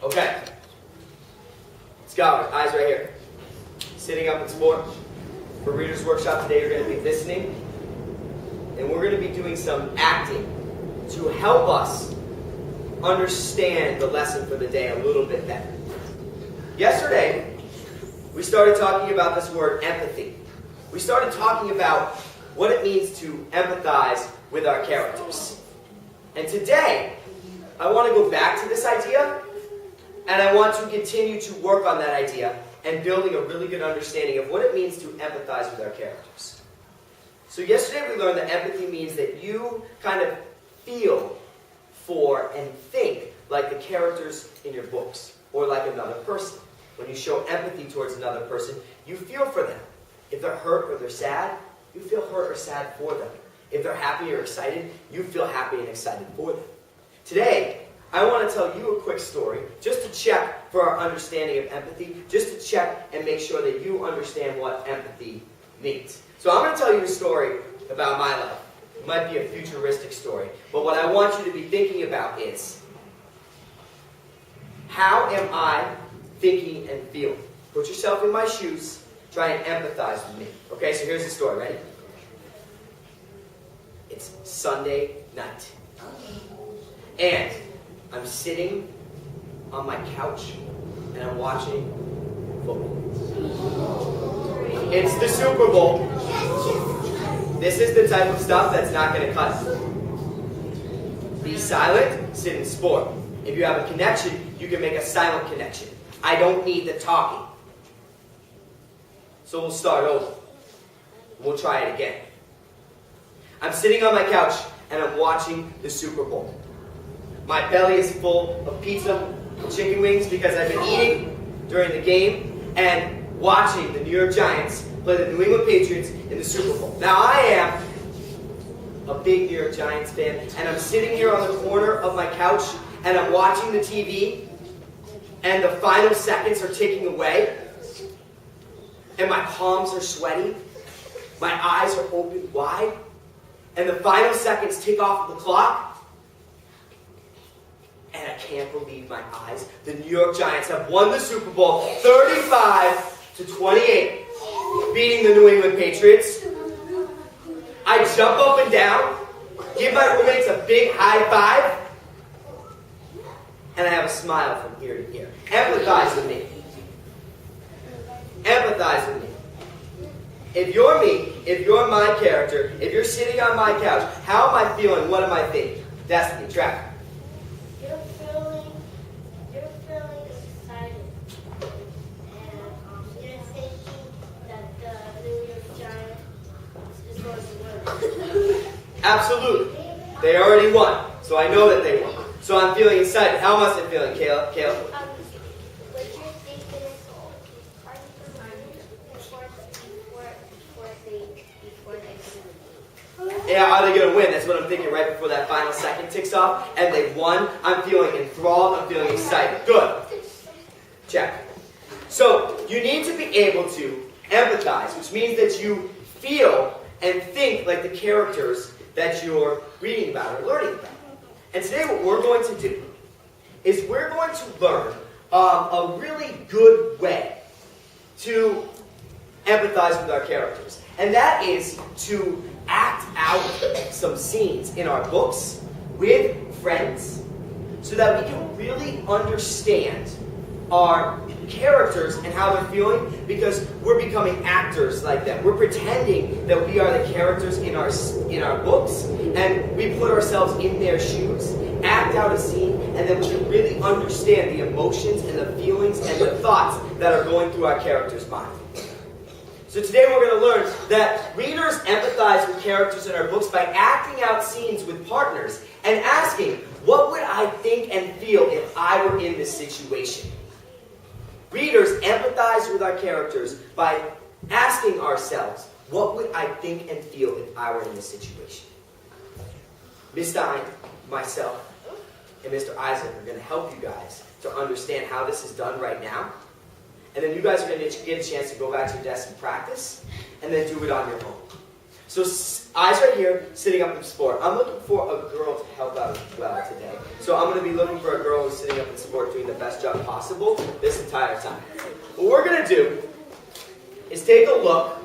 Okay. Let's go. Eyes right here. Sitting up in sport. For Reader's Workshop today, you're going to be listening. And we're going to be doing some acting to help us understand the lesson for the day a little bit better. Yesterday, we started talking about this word empathy. We started talking about what it means to empathize with our characters. And today, I want to go back to this idea, and I want to continue to work on that idea and building a really good understanding of what it means to empathize with our characters. So yesterday we learned that empathy means that you kind of feel for and think like the characters in your books, or like another person. When you show empathy towards another person, you feel for them. If they're hurt or they're sad, you feel hurt or sad for them. If they're happy or excited, you feel happy and excited for them. Today, I want to tell you a quick story, just to check for our understanding of empathy, just to check and make sure that you understand what empathy means. So I'm going to tell you a story about my life. It might be a futuristic story, but what I want you to be thinking about is, how am I thinking and feeling? Put yourself in my shoes, try and empathize with me. Okay, so here's the story, ready? It's Sunday night. And I'm sitting on my couch and I'm watching football. It's the Super Bowl. This is the type of stuff that's not going to cut it. Be silent, sit in sport. If you have a connection, you can make a silent connection. I don't need the talking. So we'll start over. We'll try it again. I'm sitting on my couch and I'm watching the Super Bowl. My belly is full of pizza and chicken wings because I've been eating during the game and watching the New York Giants play the New England Patriots in the Super Bowl. Now I am a big New York Giants fan, and I'm sitting here on the corner of my couch and I'm watching the TV and the final seconds are ticking away and my palms are sweaty, my eyes are open wide, and the final seconds tick off the clock. And I can't believe my eyes. The New York Giants have won the Super Bowl 35-28, beating the New England Patriots. I jump up and down, give my roommates a big high five, and I have a smile from ear to ear. Empathize with me. Empathize with me. If you're me, if you're my character, if you're sitting on my couch, how am I feeling? What am I thinking? Destiny, track. You're feeling excited, and you're thinking that the New York Giants is going to win. Absolutely. They already won, so I know that they won. So I'm feeling excited. How am I feeling, Caleb? What you're thinking is before they Yeah, are they going to win? That's what I'm thinking right before that final second ticks off. And they won. I'm feeling enthralled. I'm feeling excited. Good. Check. So you need to be able to empathize, which means that you feel and think like the characters that you're reading about or learning about. And today what we're going to do is we're going to learn a really good way to empathize with our characters. And that is to act out some scenes in our books with friends so that we can really understand our characters and how they're feeling, because we're becoming actors like them. We're pretending that we are the characters in our books, and we put ourselves in their shoes, act out a scene, and then we can really understand the emotions and the feelings and the thoughts that are going through our character's mind. So today we're going to learn that readers empathize with characters in our books by acting out scenes with partners and asking, what would I think and feel if I were in this situation? Readers empathize with our characters by asking ourselves, what would I think and feel if I were in this situation? Miss Stein, myself, and Mr. Isaac are going to help you guys to understand how this is done right now. And then you guys are going to get a chance to go back to your desk and practice, and then do it on your own. So eyes right here, sitting up in sport. I'm looking for a girl to help out as well today. So I'm going to be looking for a girl who's sitting up in sport doing the best job possible this entire time. What we're going to do is take a look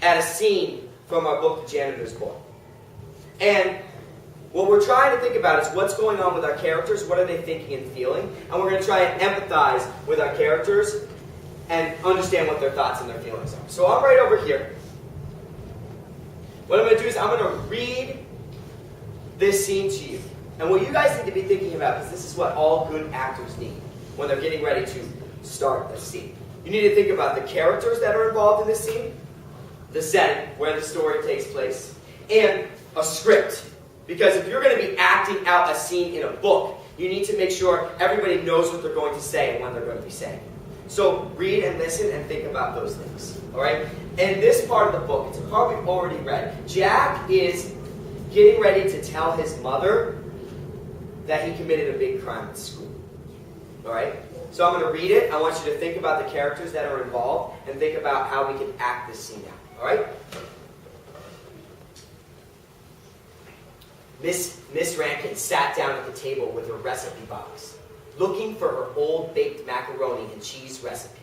at a scene from our book, The Janitor's Boy. And what we're trying to think about is what's going on with our characters, what are they thinking and feeling, and we're going to try and empathize with our characters and understand what their thoughts and their feelings are. So I'm right over here. What I'm going to do is I'm going to read this scene to you. And what you guys need to be thinking about, because this is what all good actors need when they're getting ready to start a scene. You need to think about the characters that are involved in this scene, the setting where the story takes place, and a script. Because if you're going to be acting out a scene in a book, you need to make sure everybody knows what they're going to say and when they're going to be saying it. So read and listen and think about those things. Alright? In this part of the book, it's a part we've already read. Jack is getting ready to tell his mother that he committed a big crime at school. Alright? So I'm going to read it. I want you to think about the characters that are involved and think about how we can act this scene out. Alright? Miss Rankin sat down at the table with her recipe box, looking for her old baked macaroni and cheese recipe.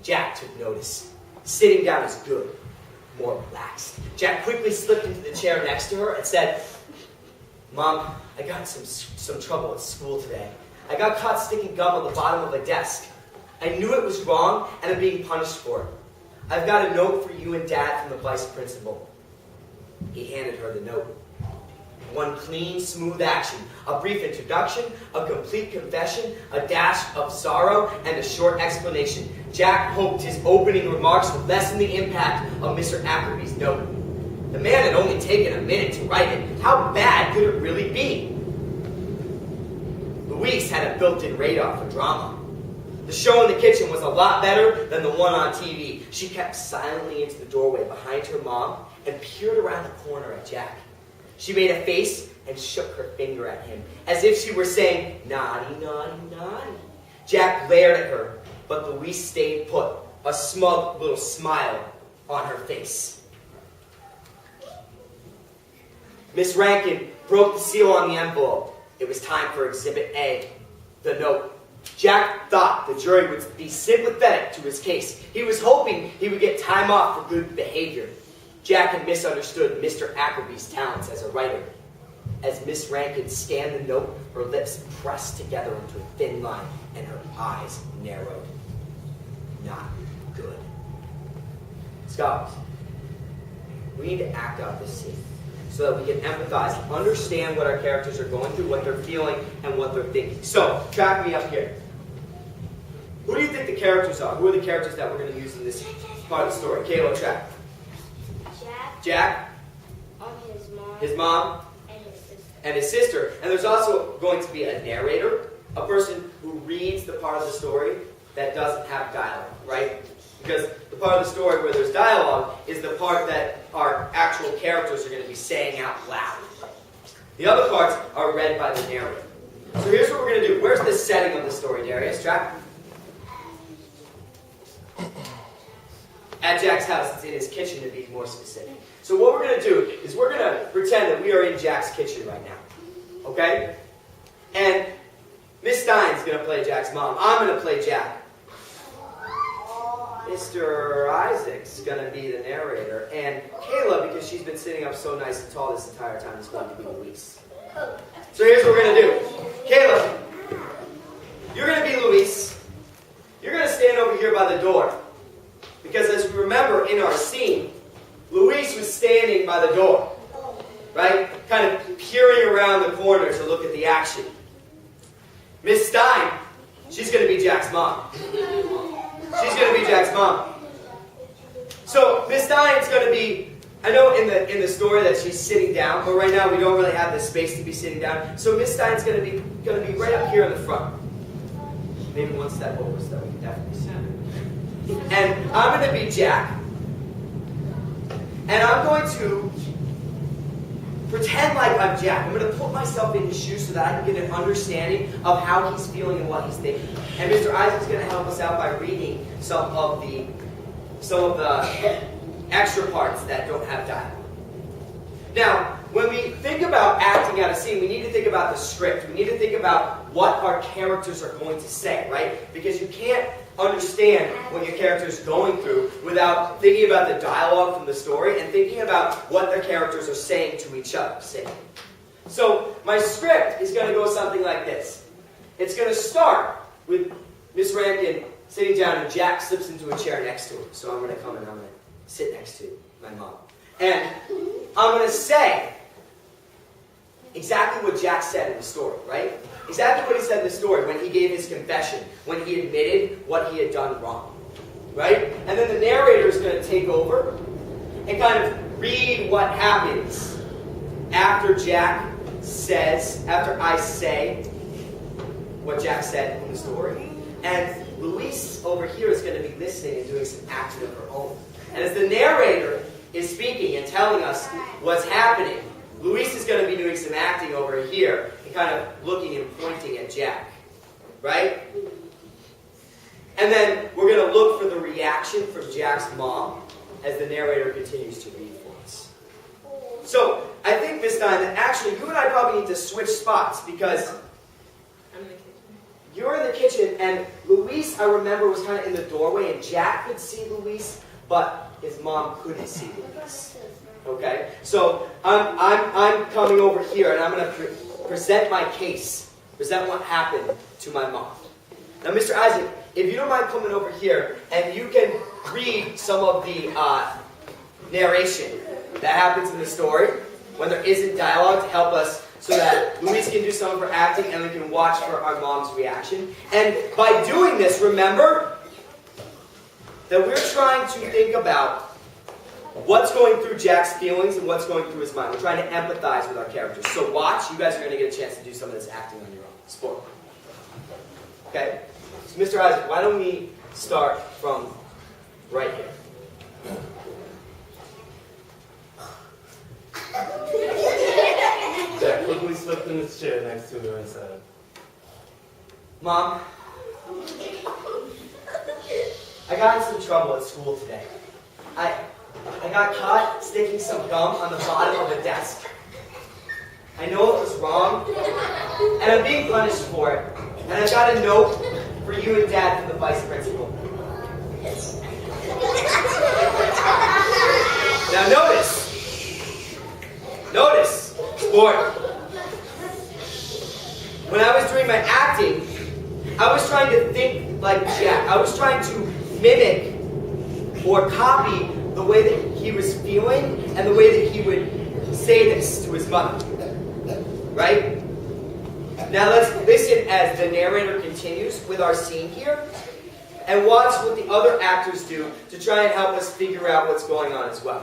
Jack took notice. Sitting down is good, more relaxed. Jack quickly slipped into the chair next to her and said, "Mom, I got some trouble at school today. I got caught sticking gum on the bottom of a desk. I knew it was wrong and I'm being punished for it. I've got a note for you and Dad from the vice principal." He handed her the note. One clean, smooth action, a brief introduction, a complete confession, a dash of sorrow, and a short explanation. Jack hoped his opening remarks would lessen the impact of Mr. Ackerby's note. The man had only taken a minute to write it. How bad could it really be? Louise had a built-in radar for drama. The show in the kitchen was a lot better than the one on TV. She kept silently into the doorway behind her mom and peered around the corner at Jack. She made a face and shook her finger at him, as if she were saying, "Naughty, naughty, naughty." Jack glared at her, but Louise stayed put, a smug little smile on her face. Miss Rankin broke the seal on the envelope. It was time for Exhibit A, the note. Jack thought the jury would be sympathetic to his case. He was hoping he would get time off for good behavior. Jack had misunderstood Mr. Ackerby's talents as a writer. As Miss Rankin scanned the note, her lips pressed together into a thin line and her eyes narrowed. Not good. Scholars, we need to act out this scene so that we can empathize, understand what our characters are going through, what they're feeling, and what they're thinking. So, track me up here. Who do you think the characters are? Who are the characters that we're going to use in this part of the story? Kayla, track. Jack, his mom, and his sister. And there's also going to be a narrator, a person who reads the part of the story that doesn't have dialogue, right? Because the part of the story where there's dialogue is the part that our actual characters are going to be saying out loud. The other parts are read by the narrator. So here's what we're going to do. Where's the setting of the story, Darius? Track. At Jack's house. It's in his kitchen, to be more specific. So what we're going to do is we're going to pretend that we are in Jack's kitchen right now. Okay? And Miss Stein's going to play Jack's mom. I'm going to play Jack. Mr. Isaac's going to be the narrator. And Kayla, because she's been sitting up so nice and tall this entire time, is going to be Louise. So here's what we're going to do. Kayla, you're going to be Louise. You're going to stand over here by the door. Because as we remember in our scene, Louise was standing by the door, right? Kind of peering around the corner to look at the action. Miss Stein, she's going to be Jack's mom. She's going to be Jack's mom. So Miss Stein's going to be, I know in the story that she's sitting down, but right now we don't really have the space to be sitting down. So Miss Stein's going to be right up here in the front. Maybe one step over, so that we can definitely see. And I'm going to be Jack. And I'm going to pretend like I'm Jack. I'm going to put myself in his shoes so that I can get an understanding of how he's feeling and what he's thinking. And Mr. Isaac's going to help us out by reading some of the extra parts that don't have dialogue. Now, when we think about acting out a scene, we need to think about the script. We need to think about what our characters are going to say, right? Because you can't understand what your character is going through without thinking about the dialogue from the story and thinking about what their characters are saying to each other. So, my script is going to go something like this. It's going to start with Miss Rankin sitting down and Jack slips into a chair next to her. So I'm going to come and I'm going to sit next to my mom. And I'm going to say exactly what Jack said in the story, right? Exactly what he said in the story when he gave his confession, when he admitted what he had done wrong, right? And then the narrator is going to take over and kind of read what happens after I say what Jack said in the story. And Louise over here is going to be listening and doing some acting of her own. And as the narrator is speaking and telling us what's happening, Louise is going to be doing some acting over here and kind of looking and pointing at Jack. Right? And then we're going to look for the reaction from Jack's mom as the narrator continues to read for us. So, I think this time that actually you and I probably need to switch spots because I'm in the kitchen. you're in the kitchen and Louise, I remember, was kind of in the doorway and Jack could see Louise, but his mom couldn't see Louise. Okay? So, I'm coming over here and I'm going to present my case, present what happened to my mom. Now, Mr. Isaac, if you don't mind coming over here and you can read some of the narration that happens in the story when there isn't dialogue to help us so that Louise can do some of her acting and we can watch for our mom's reaction. And by doing this, remember that we're trying to think about what's going through Jack's feelings and what's going through his mind. We're trying to empathize with our characters. So watch. You guys are going to get a chance to do some of this acting on your own. Sport. Okay? So Mr. Isaac, why don't we start from right here? Jack quickly slipped in his chair next to her and said, Mom, I got in some trouble at school today. I got caught sticking some gum on the bottom of a desk. I know it was wrong, and I'm being punished for it. And I've got a note for you and Dad from the vice principal. Now notice, sport. When I was doing my acting, I was trying to think like Jack. I was trying to mimic or copy the way that he was feeling and the way that he would say this to his mother. Right? Now let's listen as the narrator continues with our scene here and watch what the other actors do to try and help us figure out what's going on as well.